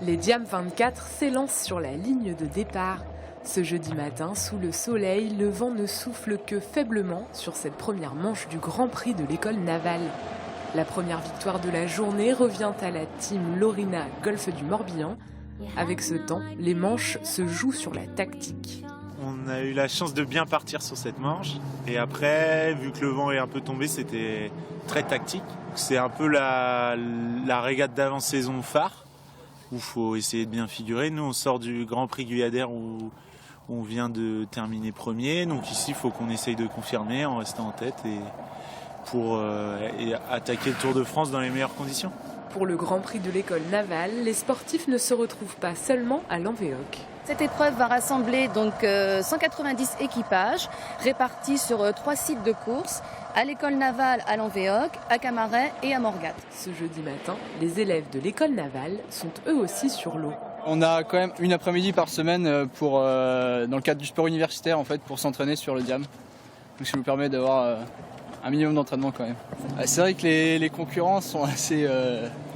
Les Diam 24 s'élancent sur la ligne de départ. Ce jeudi matin, sous le soleil, le vent ne souffle que faiblement sur cette première manche du Grand Prix de l'école navale. La première victoire de la journée revient à la team Lorina Golfe du Morbihan. Avec ce temps, les manches se jouent sur la tactique. On a eu la chance de bien partir sur cette manche. Et après, vu que le vent est un peu tombé, c'était très tactique. C'est un peu la régate d'avant-saison phare, où il faut essayer de bien figurer. Nous, on sort du Grand Prix Guyadère où on vient de terminer premier. Donc ici, il faut qu'on essaye de confirmer en restant en tête pour attaquer le Tour de France dans les meilleures conditions. Pour le Grand Prix de l'école navale, les sportifs ne se retrouvent pas seulement à Lanvéoc. Cette épreuve va rassembler donc 190 équipages répartis sur 3 sites de course, à l'école navale à Lanvéoc, à Camaret et à Morgat. Ce jeudi matin, les élèves de l'école navale sont eux aussi sur l'eau. On a quand même une après-midi par semaine dans le cadre du sport universitaire en fait, pour s'entraîner sur le Diam. Donc ça nous permet d'avoir un minimum d'entraînement quand même. C'est vrai que les concurrents sont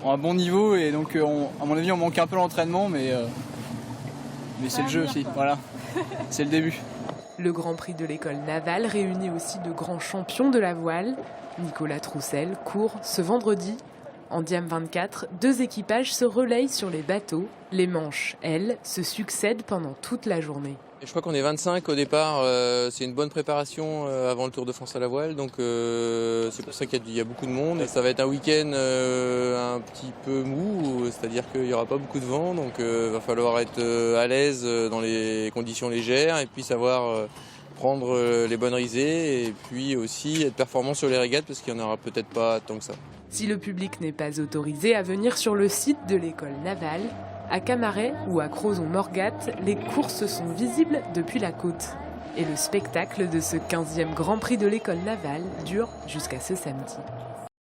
ont un bon niveau et donc à mon avis on manque un peu l'entraînement mais c'est le jeu aussi, voilà, c'est le début. Le Grand Prix de l'école navale réunit aussi de grands champions de la voile. Nicolas Troussel court ce vendredi. En Diam 24, 2 équipages se relayent sur les bateaux. Les manches, elles, se succèdent pendant toute la journée. Et je crois qu'on est 25 au départ, c'est une bonne préparation avant le Tour de France à la voile, donc c'est pour ça qu'il y a beaucoup de monde. Ça va être un week-end un petit peu mou, c'est-à-dire qu'il n'y aura pas beaucoup de vent, donc il va falloir être à l'aise dans les conditions légères et puis savoir prendre les bonnes risées et puis aussi être performant sur les régates parce qu'il n'y en aura peut-être pas tant que ça. Si le public n'est pas autorisé à venir sur le site de l'école navale, à Camaret ou à Crozon-Morgat, les courses sont visibles depuis la côte. Et le spectacle de ce 15e Grand Prix de l'école navale dure jusqu'à ce samedi.